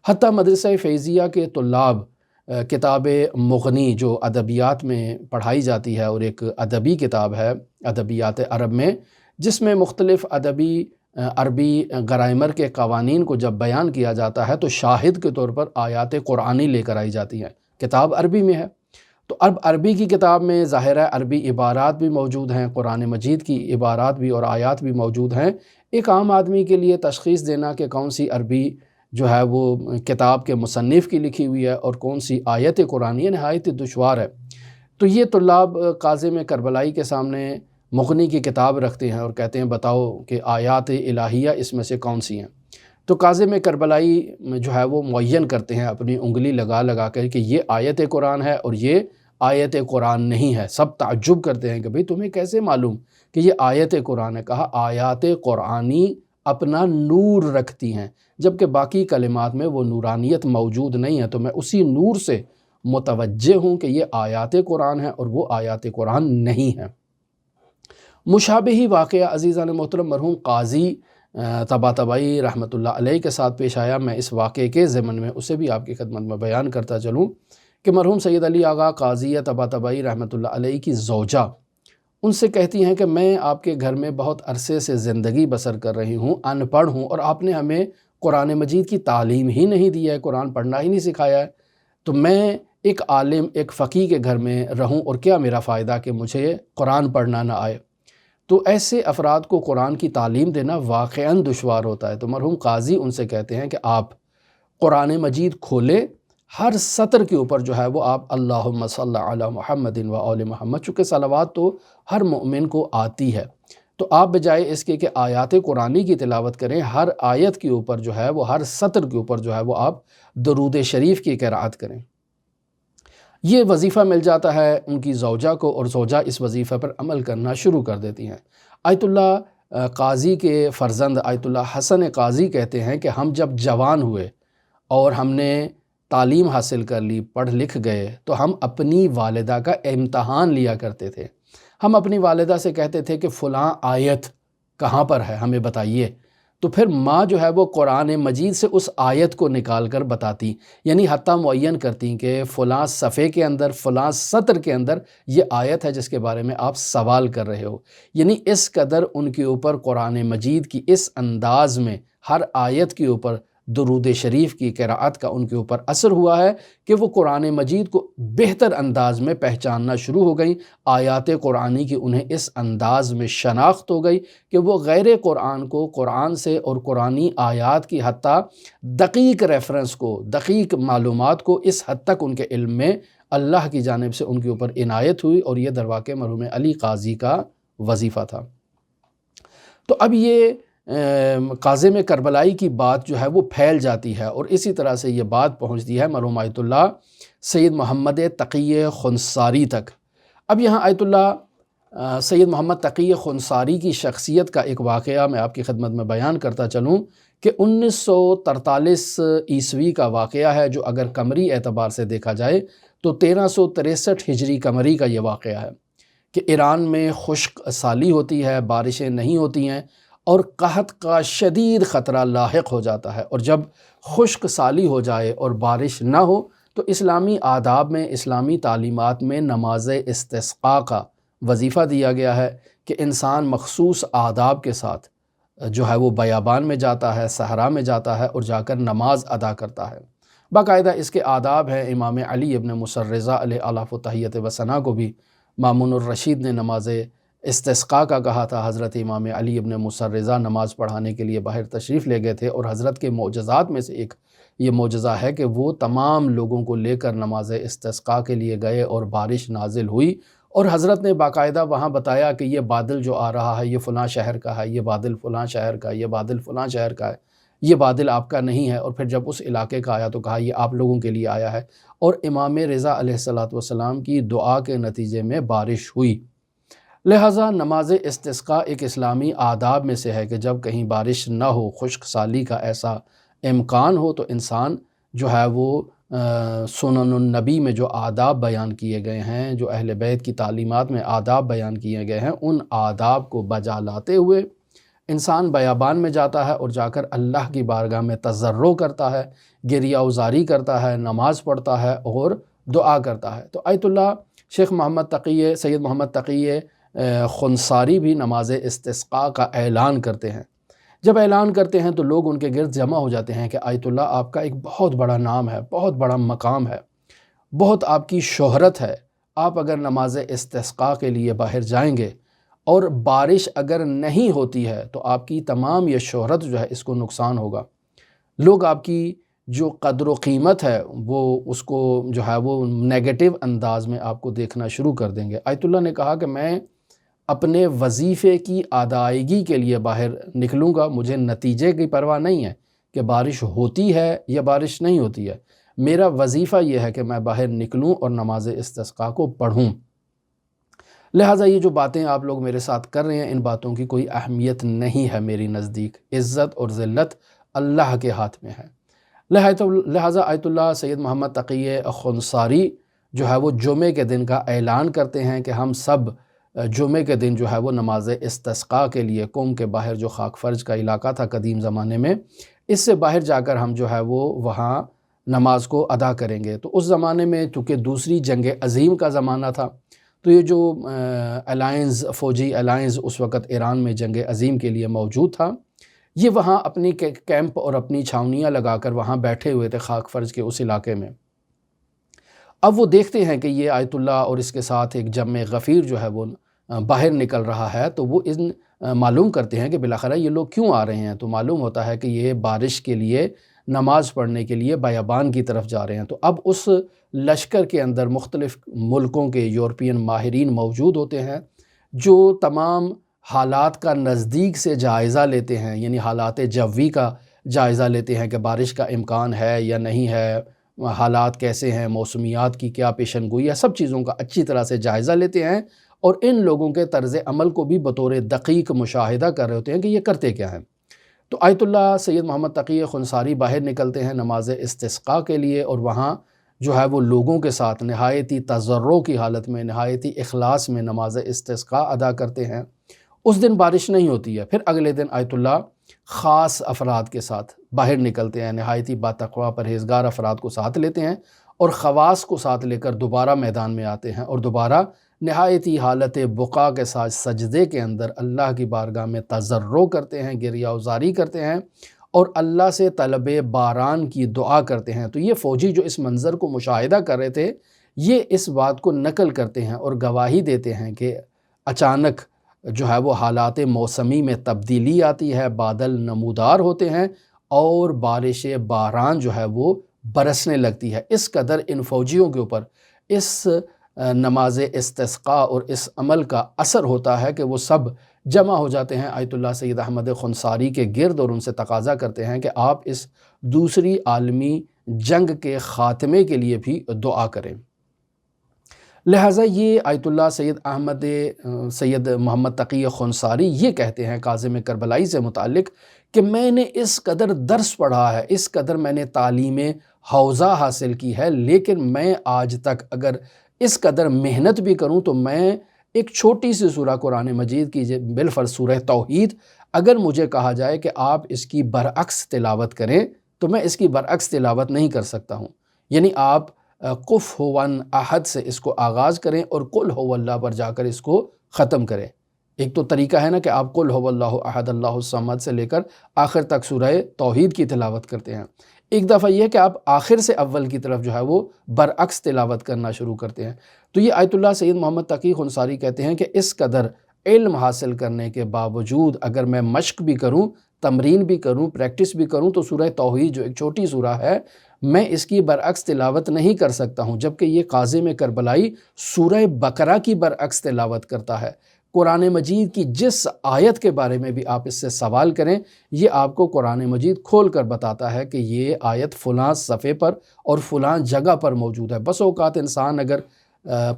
حتیٰ مدرسہ فیضیہ کے طلاب کتاب مغنی جو ادبیات میں پڑھائی جاتی ہے، اور ایک ادبی کتاب ہے ادبیات عرب میں، جس میں مختلف ادبی عربی گرامر کے قوانین کو جب بیان کیا جاتا ہے تو شاہد کے طور پر آیات قرآنی لے کر آئی جاتی ہیں۔ کتاب عربی میں ہے تو اب عربی کی کتاب میں ظاہر ہے عربی عبارات بھی موجود ہیں، قرآن مجید کی عبارات بھی اور آیات بھی موجود ہیں۔ ایک عام آدمی کے لیے تشخیص دینا کہ کون سی عربی جو ہے وہ کتاب کے مصنف کی لکھی ہوئی ہے اور کون سی آیت قرآنی نہایت دشوار ہے۔ تو یہ طلاب کاظم کربلائی کے سامنے مغنی کی کتاب رکھتے ہیں اور کہتے ہیں بتاؤ کہ آیات الہیہ اس میں سے کون سی ہیں۔ تو کاظم کربلائی جو ہے وہ معین کرتے ہیں اپنی انگلی لگا لگا کر کہ یہ آیت قرآن ہے اور یہ آیت قرآن نہیں ہے۔ سب تعجب کرتے ہیں کہ بھئی تمہیں کیسے معلوم کہ یہ آیت قرآن ہے؟ کہا آیات قرآنی اپنا نور رکھتی ہیں، جبکہ باقی کلمات میں وہ نورانیت موجود نہیں ہے، تو میں اسی نور سے متوجہ ہوں کہ یہ آیات قرآن ہے اور وہ آیات قرآن نہیں ہے۔ مشابہی واقعہ عزیزان محترم مرحوم قاضی طباطبائی رحمۃ اللہ علیہ کے ساتھ پیش آیا۔ میں اس واقعے کے ضمن میں اسے بھی آپ کی خدمت میں بیان کرتا چلوں کہ مرحوم سید علی آغا قاضی طباطبائی رحمۃ اللہ علیہ کی زوجہ ان سے کہتی ہیں کہ میں آپ کے گھر میں بہت عرصے سے زندگی بسر کر رہی ہوں، ان پڑھ ہوں، اور آپ نے ہمیں قرآن مجید کی تعلیم ہی نہیں دی ہے، قرآن پڑھنا ہی نہیں سکھایا ہے، تو میں ایک عالم ایک فقیہ کے گھر میں رہوں اور کیا میرا فائدہ کہ مجھے قرآن پڑھنا نہ آئے۔ تو ایسے افراد کو قرآن کی تعلیم دینا واقعاً دشوار ہوتا ہے۔ تو مرحوم قاضی ان سے کہتے ہیں کہ آپ قرآن مجید کھولے، ہر سطر کے اوپر جو ہے وہ آپ اللہم صلی علی محمد و آل محمد، چونکہ صلوات تو ہر مومن کو آتی ہے، تو آپ بجائے اس کے کہ آیات قرآنی کی تلاوت کریں، ہر آیت کے اوپر جو ہے وہ ہر سطر کے اوپر جو ہے وہ آپ درود شریف کی قرأت کریں۔ یہ وظیفہ مل جاتا ہے ان کی زوجہ کو، اور زوجہ اس وظیفہ پر عمل کرنا شروع کر دیتی ہیں۔ آیت اللہ قاضی کے فرزند آیت اللہ حسن قاضی کہتے ہیں کہ ہم جب جوان ہوئے اور ہم نے تعلیم حاصل کر لی، پڑھ لکھ گئے، تو ہم اپنی والدہ کا امتحان لیا کرتے تھے۔ ہم اپنی والدہ سے کہتے تھے کہ فلاں آیت کہاں پر ہے ہمیں بتائیے، تو پھر ماں جو ہے وہ قرآن مجید سے اس آیت کو نکال کر بتاتی، یعنی حتیٰ معین کرتی کہ فلاں صفحے کے اندر فلاں سطر کے اندر یہ آیت ہے جس کے بارے میں آپ سوال کر رہے ہو۔ یعنی اس قدر ان کے اوپر قرآن مجید کی اس انداز میں ہر آیت کے اوپر درود شریف کی قرأت کا ان کے اوپر اثر ہوا ہے کہ وہ قرآن مجید کو بہتر انداز میں پہچاننا شروع ہو گئیں۔ آیات قرآنی کی انہیں اس انداز میں شناخت ہو گئی کہ وہ غیر قرآن کو قرآن سے اور قرآنی آیات کی حتیٰ دقیق ریفرنس کو، دقیق معلومات کو اس حد تک ان کے علم میں اللہ کی جانب سے ان کے اوپر عنایت ہوئی، اور یہ در واقع مرحوم علی قاضی کا وظیفہ تھا۔ تو اب یہ کاظم کربلائی کی بات جو ہے وہ پھیل جاتی ہے، اور اسی طرح سے یہ بات پہنچتی ہے مرحوم آیت اللہ سید محمد تقی خنصاری تک۔ اب یہاں آیت اللہ سید محمد تقی خنصاری کی شخصیت کا ایک واقعہ میں آپ کی خدمت میں بیان کرتا چلوں کہ 1943 عیسوی کا واقعہ ہے، جو اگر قمری اعتبار سے دیکھا جائے تو 1363 ہجری قمری کا یہ واقعہ ہے کہ ایران میں خشک سالی ہوتی ہے، بارشیں نہیں ہوتی ہیں، اور قحط کا شدید خطرہ لاحق ہو جاتا ہے۔ اور جب خشک سالی ہو جائے اور بارش نہ ہو تو اسلامی آداب میں، اسلامی تعلیمات میں نماز استسقاء کا وظیفہ دیا گیا ہے کہ انسان مخصوص آداب کے ساتھ جو ہے وہ بیابان میں جاتا ہے، صحرا میں جاتا ہے، اور جا کر نماز ادا کرتا ہے۔ باقاعدہ اس کے آداب ہیں۔ امام علی ابن مصر رضا علیہ الاف و تحیت و ثنا کو بھی مامون الرشید نے نماز استسقاء کا کہا تھا۔ حضرت امام علی ابن مصر رضا نماز پڑھانے کے لیے باہر تشریف لے گئے تھے، اور حضرت کے معجزات میں سے ایک یہ معجزہ ہے کہ وہ تمام لوگوں کو لے کر نماز استسقاء کے لیے گئے اور بارش نازل ہوئی، اور حضرت نے باقاعدہ وہاں بتایا کہ یہ بادل جو آ رہا ہے یہ فلاں شہر کا ہے، یہ بادل فلاں شہر کا ہے، یہ بادل فلاں شہر کا ہے، یہ بادل آپ کا نہیں ہے۔ اور پھر جب اس علاقے کا آیا تو کہا یہ آپ لوگوں کے لیے آیا ہے، اور امام رضا علیہ السلام کی دعا کے نتیجے میں بارش ہوئی۔ لہٰذا نماز استسقاء ایک اسلامی آداب میں سے ہے کہ جب کہیں بارش نہ ہو، خشک سالی کا ایسا امکان ہو، تو انسان جو ہے وہ سنن النبی میں جو آداب بیان کیے گئے ہیں، جو اہل بیت کی تعلیمات میں آداب بیان کیے گئے ہیں، ان آداب کو بجا لاتے ہوئے انسان بیابان میں جاتا ہے، اور جا کر اللہ کی بارگاہ میں تضرع کرتا ہے، گریہ وزاری کرتا ہے، نماز پڑھتا ہے اور دعا کرتا ہے۔ تو آیت اللہ شیخ محمد تقی سید محمد تقی خنصاری بھی نماز استسقاء کا اعلان کرتے ہیں۔ جب اعلان کرتے ہیں تو لوگ ان کے گرد جمع ہو جاتے ہیں کہ آیت اللہ آپ کا ایک بہت بڑا نام ہے، بہت بڑا مقام ہے، بہت آپ کی شہرت ہے، آپ اگر نماز استسقاء کے لیے باہر جائیں گے اور بارش اگر نہیں ہوتی ہے تو آپ کی تمام یہ شہرت جو ہے اس کو نقصان ہوگا، لوگ آپ کی جو قدر و قیمت ہے وہ اس کو جو ہے وہ نیگیٹو انداز میں آپ کو دیکھنا شروع کر دیں گے۔ آیت اللہ نے کہا کہ میں اپنے وظیفے کی ادائیگی کے لیے باہر نکلوں گا، مجھے نتیجے کی پرواہ نہیں ہے کہ بارش ہوتی ہے یا بارش نہیں ہوتی ہے، میرا وظیفہ یہ ہے کہ میں باہر نکلوں اور نماز استسقاء کو پڑھوں۔ لہٰذا یہ جو باتیں آپ لوگ میرے ساتھ کر رہے ہیں، ان باتوں کی کوئی اہمیت نہیں ہے میری نزدیک، عزت اور ذلت اللہ کے ہاتھ میں ہے۔ لہٰذا آیت اللہ سید محمد تقی خنصاری جو ہے وہ جمعے کے دن کا اعلان کرتے ہیں کہ ہم سب جمعے کے دن جو ہے وہ نماز استسقاء کے لیے قوم کے باہر جو خاک فرج کا علاقہ تھا قدیم زمانے میں، اس سے باہر جا کر ہم جو ہے وہ وہاں نماز کو ادا کریں گے۔ تو اس زمانے میں چونکہ دوسری جنگ عظیم کا زمانہ تھا، تو یہ جو فوجی الائنس اس وقت ایران میں جنگ عظیم کے لیے موجود تھا، یہ وہاں اپنی کیمپ اور اپنی چھاونیاں لگا کر وہاں بیٹھے ہوئے تھے خاک فرج کے اس علاقے میں۔ اب وہ دیکھتے ہیں کہ یہ آیت اللہ اور اس کے ساتھ ایک جمع غفیر جو ہے وہ باہر نکل رہا ہے، تو وہ معلوم کرتے ہیں کہ بالاخرہ یہ لوگ کیوں آ رہے ہیں۔ تو معلوم ہوتا ہے کہ یہ بارش کے لیے نماز پڑھنے کے لیے بیابان کی طرف جا رہے ہیں۔ تو اب اس لشکر کے اندر مختلف ملکوں کے یورپین ماہرین موجود ہوتے ہیں جو تمام حالات کا نزدیک سے جائزہ لیتے ہیں، یعنی حالات جوی کا جائزہ لیتے ہیں کہ بارش کا امکان ہے یا نہیں ہے، حالات کیسے ہیں، موسمیات کی کیا پیشن گوئی ہے، سب چیزوں کا اچھی طرح سے جائزہ لیتے ہیں، اور ان لوگوں کے طرز عمل کو بھی بطور دقیق مشاہدہ کر رہے ہوتے ہیں کہ یہ کرتے کیا ہیں۔ تو آیت اللہ سید محمد تقی خنصاری باہر نکلتے ہیں نماز استسقاء کے لیے، اور وہاں جو ہے وہ لوگوں کے ساتھ نہایتی تضرع کی حالت میں، نہایتی اخلاص میں نماز استسقاء ادا کرتے ہیں۔ اس دن بارش نہیں ہوتی ہے، پھر اگلے دن آیت اللہ خاص افراد کے ساتھ باہر نکلتے ہیں، نہایتی باتقویٰ پرہیزگار افراد کو ساتھ لیتے ہیں، اور خواص کو ساتھ لے کر دوبارہ میدان میں آتے ہیں، اور دوبارہ نہایتی حالت بقا کے ساتھ سجدے کے اندر اللہ کی بارگاہ میں تضرع کرتے ہیں، گریہ وزاری کرتے ہیں، اور اللہ سے طلب باران کی دعا کرتے ہیں۔ تو یہ فوجی جو اس منظر کو مشاہدہ کر رہے تھے، یہ اس بات کو نقل کرتے ہیں اور گواہی دیتے ہیں کہ اچانک جو ہے وہ حالات موسمی میں تبدیلی آتی ہے، بادل نمودار ہوتے ہیں، اور بارش باران جو ہے وہ برسنے لگتی ہے۔ اس قدر ان فوجیوں کے اوپر اس نماز استسقاء اور اس عمل کا اثر ہوتا ہے کہ وہ سب جمع ہو جاتے ہیں آیت اللہ سید احمد خنصاری کے گرد، اور ان سے تقاضا کرتے ہیں کہ آپ اس دوسری عالمی جنگ کے خاتمے کے لیے بھی دعا کریں۔ لہٰذا یہ آیت اللہ سید محمد تقی خنصاری یہ کہتے ہیں کاظم کربلائی سے متعلق کہ میں نے اس قدر درس پڑھا ہے، اس قدر میں نے تعلیم حوزہ حاصل کی ہے، لیکن میں آج تک اگر اس قدر محنت بھی کروں تو میں ایک چھوٹی سی سورہ قرآن مجید کی بالفرض سورہ توحید، اگر مجھے کہا جائے کہ آپ اس کی برعکس تلاوت کریں تو میں اس کی برعکس تلاوت نہیں کر سکتا ہوں۔ یعنی آپ قف ہون احد سے اس کو آغاز کریں اور قل ہو اللہ پر جا کر اس کو ختم کریں۔ ایک تو طریقہ ہے نا کہ آپ قل ہو اللہ احد اللہ الصمد سے لے کر آخر تک سورہ توحید کی تلاوت کرتے ہیں۔ ایک دفعہ یہ ہے کہ آپ آخر سے اول کی طرف جو ہے وہ برعکس تلاوت کرنا شروع کرتے ہیں۔ تو یہ آیت اللہ سید محمد تقی خنصاری کہتے ہیں کہ اس قدر علم حاصل کرنے کے باوجود اگر میں مشق بھی کروں، تمرین بھی کروں، پریکٹس بھی کروں، تو سورہ توحید جو ایک چھوٹی سورہ ہے، میں اس کی برعکس تلاوت نہیں کر سکتا ہوں، جبکہ یہ کاظم کربلائی سورہ بقرہ کی برعکس تلاوت کرتا ہے۔ قرآن مجید کی جس آیت کے بارے میں بھی آپ اس سے سوال کریں، یہ آپ کو قرآن مجید کھول کر بتاتا ہے کہ یہ آیت فلاں صفحے پر اور فلاں جگہ پر موجود ہے۔ بس اوقات انسان اگر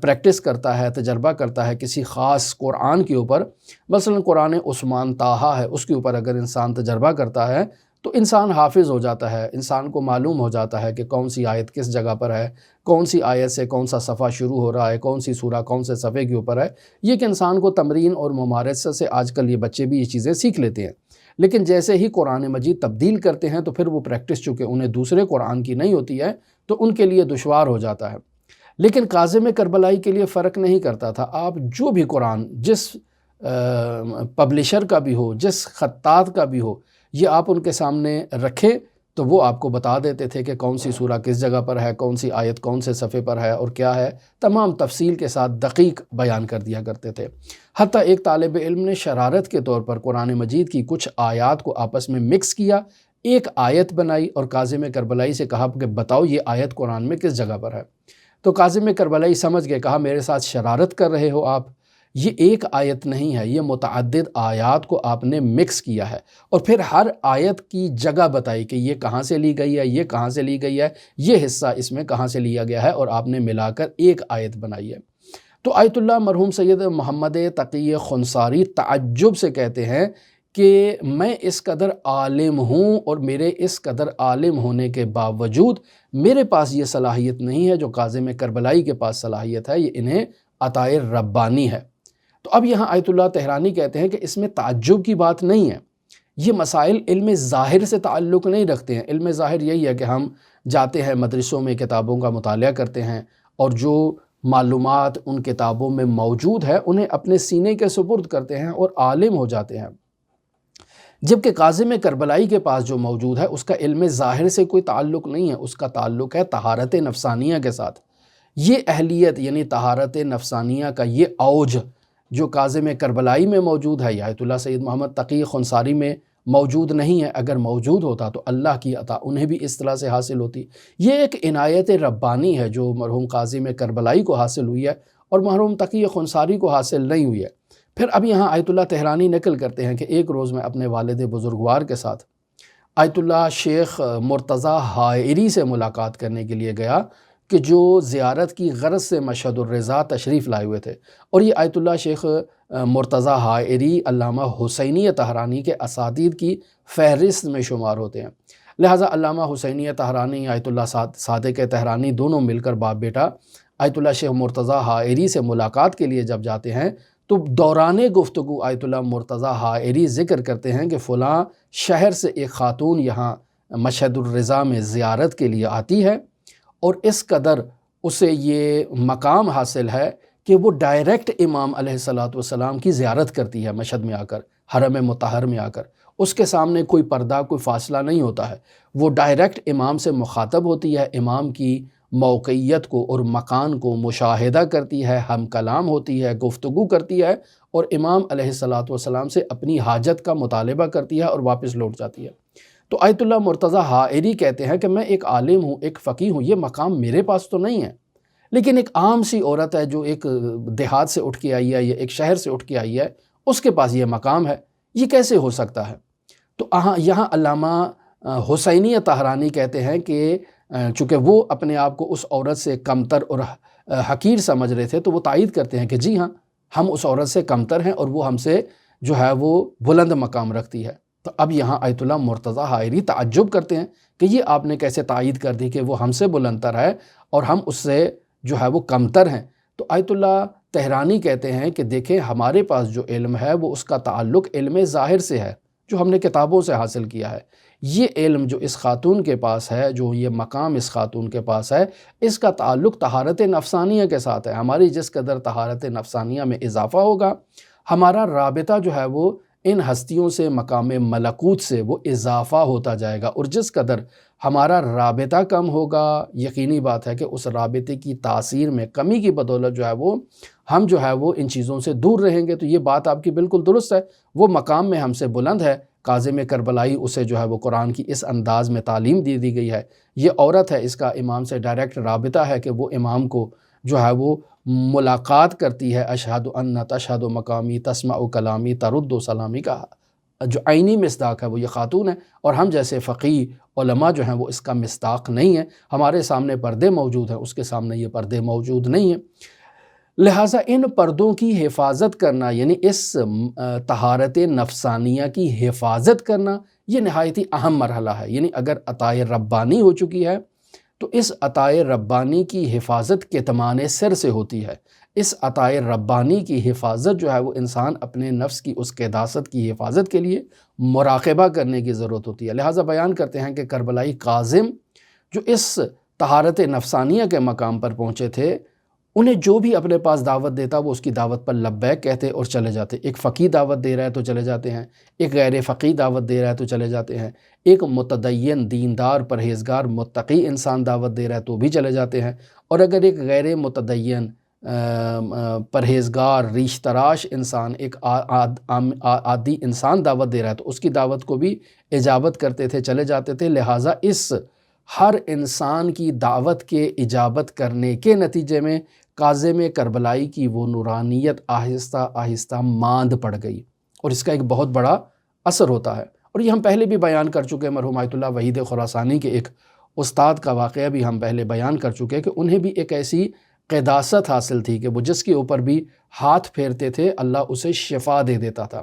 پریکٹس کرتا ہے، تجربہ کرتا ہے کسی خاص قرآن کے اوپر، مثلا قرآن عثمان طٰہٰ ہے، اس کے اوپر اگر انسان تجربہ کرتا ہے تو انسان حافظ ہو جاتا ہے، انسان کو معلوم ہو جاتا ہے کہ کون سی آیت کس جگہ پر ہے، کون سی آیت سے کون سا صفحہ شروع ہو رہا ہے، کون سی سورہ کون سے صفحے کے اوپر ہے۔ یہ کہ انسان کو تمرین اور ممارست سے آج کل یہ بچے بھی یہ چیزیں سیکھ لیتے ہیں، لیکن جیسے ہی قرآن مجید تبدیل کرتے ہیں تو پھر وہ پریکٹس چونکہ انہیں دوسرے قرآن کی نہیں ہوتی ہے تو ان کے لیے دشوار ہو جاتا ہے۔ لیکن کاظم کربلائی کے لیے فرق نہیں کرتا تھا، آپ جو بھی قرآن جس پبلشر کا بھی ہو، جس خطاط کا بھی ہو، یہ آپ ان کے سامنے رکھیں تو وہ آپ کو بتا دیتے تھے کہ کون سی سورہ کس جگہ پر ہے، کون سی آیت کون سے صفحے پر ہے اور کیا ہے، تمام تفصیل کے ساتھ دقیق بیان کر دیا کرتے تھے۔ حتیٰ ایک طالب علم نے شرارت کے طور پر قرآن مجید کی کچھ آیات کو آپس میں مکس کیا، ایک آیت بنائی اور کاظم کربلائی سے کہا کہ بتاؤ یہ آیت قرآن میں کس جگہ پر ہے۔ تو کاظم کربلائی سمجھ گئے، کہا میرے ساتھ شرارت کر رہے ہو آپ، یہ ایک آیت نہیں ہے، یہ متعدد آیات کو آپ نے مکس کیا ہے، اور پھر ہر آیت کی جگہ بتائی کہ یہ کہاں سے لی گئی ہے، یہ کہاں سے لی گئی ہے، یہ حصہ اس میں کہاں سے لیا گیا ہے، اور آپ نے ملا کر ایک آیت بنائی ہے۔ تو آیت اللہ مرحوم سید محمد تقی خنصاری تعجب سے کہتے ہیں کہ میں اس قدر عالم ہوں، اور میرے اس قدر عالم ہونے کے باوجود میرے پاس یہ صلاحیت نہیں ہے جو کاظم کربلائی کے پاس صلاحیت ہے، یہ انہیں عطائے ربانی ہے۔ تو اب یہاں آیت اللہ طہرانی کہتے ہیں کہ اس میں تعجب کی بات نہیں ہے، یہ مسائل علم ظاہر سے تعلق نہیں رکھتے ہیں۔ علم ظاہر یہی ہے کہ ہم جاتے ہیں مدرسوں میں کتابوں کا مطالعہ کرتے ہیں اور جو معلومات ان کتابوں میں موجود ہے انہیں اپنے سینے کے سپرد کرتے ہیں اور عالم ہو جاتے ہیں، جبکہ کاظم کربلائی کے پاس جو موجود ہے اس کا علم ظاہر سے کوئی تعلق نہیں ہے، اس کا تعلق ہے طہارت نفسانیہ کے ساتھ۔ یہ اہلیت یعنی طہارت نفسانیہ کا یہ اوج جو کاظم کربلائی میں موجود ہے، آیت اللہ سید محمد تقی خنصاری میں موجود نہیں ہے، اگر موجود ہوتا تو اللہ کی عطا انہیں بھی اس طرح سے حاصل ہوتی۔ یہ ایک عنایت ربانی ہے جو مرحوم کاظم کربلائی کو حاصل ہوئی ہے اور مرحوم تقی خنصاری کو حاصل نہیں ہوئی ہے۔ پھر اب یہاں آیت اللہ طہرانی نقل کرتے ہیں کہ ایک روز میں اپنے والد بزرگوار کے ساتھ آیت اللہ شیخ مرتضیٰ حائری سے ملاقات کرنے کے لیے گیا کہ جو زیارت کی غرض سے مشہد الرضا تشریف لائے ہوئے تھے، اور یہ آیت اللہ شیخ مرتضیٰ حائری علامہ حسینی طہرانی کے اساتید کی فہرست میں شمار ہوتے ہیں۔ لہٰذا علامہ حسینی طہرانی، آیت اللہ صادق طہرانی دونوں مل کر باپ بیٹا آیت اللہ شیخ مرتضیٰ حائری سے ملاقات کے لیے جب جاتے ہیں تو دوران گفتگو آیت اللہ مرتضیٰ حائری ذکر کرتے ہیں کہ فلاں شہر سے ایک خاتون یہاں مشہد الرضا میں زیارت کے لیے آتی ہے اور اس قدر اسے یہ مقام حاصل ہے کہ وہ ڈائریکٹ امام علیہ السلام کی زیارت کرتی ہے مشہد میں آ کر، حرم مطہر میں آ کر۔ اس کے سامنے کوئی پردہ، کوئی فاصلہ نہیں ہوتا ہے، وہ ڈائریکٹ امام سے مخاطب ہوتی ہے، امام کی موقعیت کو اور مکان کو مشاہدہ کرتی ہے، ہم کلام ہوتی ہے، گفتگو کرتی ہے اور امام علیہ السلام سے اپنی حاجت کا مطالبہ کرتی ہے اور واپس لوٹ جاتی ہے۔ تو آیت اللہ مرتضیٰ حائری کہتے ہیں کہ میں ایک عالم ہوں، ایک فقیہ ہوں، یہ مقام میرے پاس تو نہیں ہے، لیکن ایک عام سی عورت ہے جو ایک دیہات سے اٹھ کے آئی ہے یا ایک شہر سے اٹھ کے آئی ہے، اس کے پاس یہ مقام ہے، یہ کیسے ہو سکتا ہے؟ تو یہاں علامہ حسینی طہرانی کہتے ہیں کہ چونکہ وہ اپنے آپ کو اس عورت سے کمتر اور حقیر سمجھ رہے تھے تو وہ تائید کرتے ہیں کہ جی ہاں، ہم اس عورت سے کمتر ہیں اور وہ ہم سے جو ہے وہ بلند مقام رکھتی ہے۔ تو اب یہاں آیت اللہ مرتضیٰ حائری تعجب کرتے ہیں کہ یہ آپ نے کیسے تائید کر دی کہ وہ ہم سے بلند تر ہے اور ہم اس سے جو ہے وہ کمتر ہیں؟ تو آیت اللہ طہرانی کہتے ہیں کہ دیکھیں، ہمارے پاس جو علم ہے وہ اس کا تعلق علم ظاہر سے ہے جو ہم نے کتابوں سے حاصل کیا ہے۔ یہ علم جو اس خاتون کے پاس ہے، جو یہ مقام اس خاتون کے پاس ہے، اس کا تعلق طہارت نفسانیہ کے ساتھ ہے۔ ہماری جس قدر طہارت نفسانیہ میں اضافہ ہوگا، ہمارا رابطہ جو ہے وہ ان ہستیوں سے، مقام ملکوت سے وہ اضافہ ہوتا جائے گا، اور جس قدر ہمارا رابطہ کم ہوگا، یقینی بات ہے کہ اس رابطے کی تاثیر میں کمی کی بدولت جو ہے وہ ہم جو ہے وہ ان چیزوں سے دور رہیں گے۔ تو یہ بات آپ کی بالکل درست ہے، وہ مقام میں ہم سے بلند ہے۔ کاظم کربلائی اسے جو ہے وہ قرآن کی اس انداز میں تعلیم دی گئی ہے، یہ عورت ہے، اس کا امام سے ڈائریکٹ رابطہ ہے کہ وہ امام کو جو ہے وہ ملاقات کرتی ہے۔ اشہد ان تشہد مقامی تسمع کلامی ترد سلامی کا جو عینی مصداق ہے وہ یہ خاتون ہے، اور ہم جیسے فقیہ علماء جو ہیں وہ اس کا مصداق نہیں ہیں۔ ہمارے سامنے پردے موجود ہیں، اس کے سامنے یہ پردے موجود نہیں ہیں۔ لہٰذا ان پردوں کی حفاظت کرنا، یعنی اس طہارت نفسانیہ کی حفاظت کرنا، یہ نہایت ہی اہم مرحلہ ہے۔ یعنی اگر عطائے ربانی ہو چکی ہے تو اس عطائے ربانی کی حفاظت کتمان سر سے ہوتی ہے۔ اس عطائے ربانی کی حفاظت جو ہے وہ انسان اپنے نفس کی اس قداست کی حفاظت کے لیے مراقبہ کرنے کی ضرورت ہوتی ہے۔ لہٰذا بیان کرتے ہیں کہ کربلائی کاظم جو اس طہارت نفسانیہ کے مقام پر پہنچے تھے، انہیں جو بھی اپنے پاس دعوت دیتا وہ اس کی دعوت پر لبیک کہتے اور چلے جاتے۔ ایک فقیہ دعوت دے رہا ہے تو چلے جاتے ہیں، ایک غیر فقیہ دعوت دے رہا ہے تو چلے جاتے ہیں، ایک متدین دیندار پرہیزگار متقی انسان دعوت دے رہا ہے تو بھی چلے جاتے ہیں، اور اگر ایک غیر متدین پرہیزگار ریش تراش انسان، ایک عادی انسان دعوت دے رہا ہے تو اس کی دعوت کو بھی اجابت کرتے تھے، چلے جاتے تھے۔ لہٰذا اس ہر انسان کی دعوت کے اجابت کرنے کے نتیجے میں کاظم کربلائی کی وہ نورانیت آہستہ آہستہ ماند پڑ گئی، اور اس کا ایک بہت بڑا اثر ہوتا ہے۔ اور یہ ہم پہلے بھی بیان کر چکے ہیں، مرحوم آیت اللہ وحید خراسانی کے ایک استاد کا واقعہ بھی ہم پہلے بیان کر چکے کہ انہیں بھی ایک ایسی قداست حاصل تھی کہ وہ جس کے اوپر بھی ہاتھ پھیرتے تھے اللہ اسے شفا دے دیتا تھا۔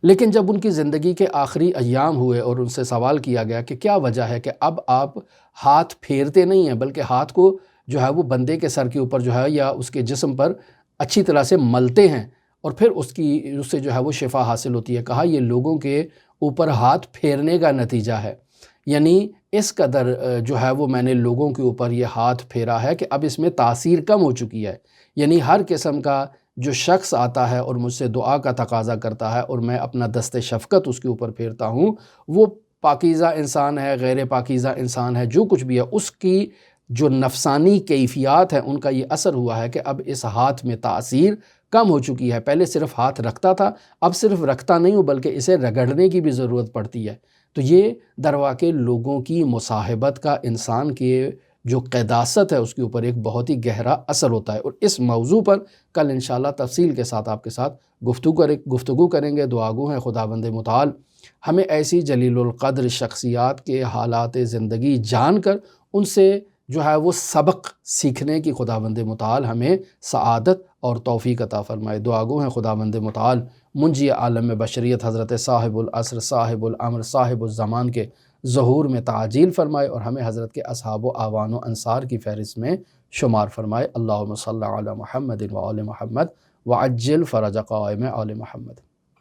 لیکن جب ان کی زندگی کے آخری ایام ہوئے اور ان سے سوال کیا گیا کہ کیا وجہ ہے کہ اب آپ ہاتھ پھیرتے نہیں ہیں بلکہ ہاتھ کو جو ہے وہ بندے کے سر کے اوپر جو ہے یا اس کے جسم پر اچھی طرح سے ملتے ہیں اور پھر اس سے جو ہے وہ شفا حاصل ہوتی ہے۔ کہا یہ لوگوں کے اوپر ہاتھ پھیرنے کا نتیجہ ہے، یعنی اس قدر جو ہے وہ میں نے لوگوں کے اوپر یہ ہاتھ پھیرا ہے کہ اب اس میں تاثیر کم ہو چکی ہے، یعنی ہر قسم کا جو شخص آتا ہے اور مجھ سے دعا کا تقاضا کرتا ہے اور میں اپنا دست شفقت اس کے اوپر پھیرتا ہوں، وہ پاکیزہ انسان ہے، غیر پاکیزہ انسان ہے، جو کچھ بھی ہے، اس کی جو نفسانی کیفیات ہیں ان کا یہ اثر ہوا ہے کہ اب اس ہاتھ میں تاثیر کم ہو چکی ہے۔ پہلے صرف ہاتھ رکھتا تھا، اب صرف رکھتا نہیں ہوں بلکہ اسے رگڑنے کی بھی ضرورت پڑتی ہے۔ تو یہ درواقع لوگوں کی مصاحبت کا انسان کے جو قداست ہے اس کے اوپر ایک بہت ہی گہرا اثر ہوتا ہے، اور اس موضوع پر کل انشاءاللہ تفصیل کے ساتھ آپ کے ساتھ گفتگو کریں گے۔ دعاگو ہیں خداوند متعال ہمیں ایسی جلیل القدر شخصیات کے حالات زندگی جان کر ان سے جو ہے وہ سبق سیکھنے کی خداوند متعال ہمیں سعادت اور توفیق عطا فرمائے۔ دعاگو ہیں خداوند متعال منجی عالم بشریت حضرت صاحب العصر صاحب الامر صاحب الزمان کے ظہور میں تعجیل فرمائے اور ہمیں حضرت کے اصحاب و اعوان و انصار کی فہرست میں شمار فرمائے۔ اللہم صلی علی محمد و آل محمد وعجل فرج قائم آل محمد۔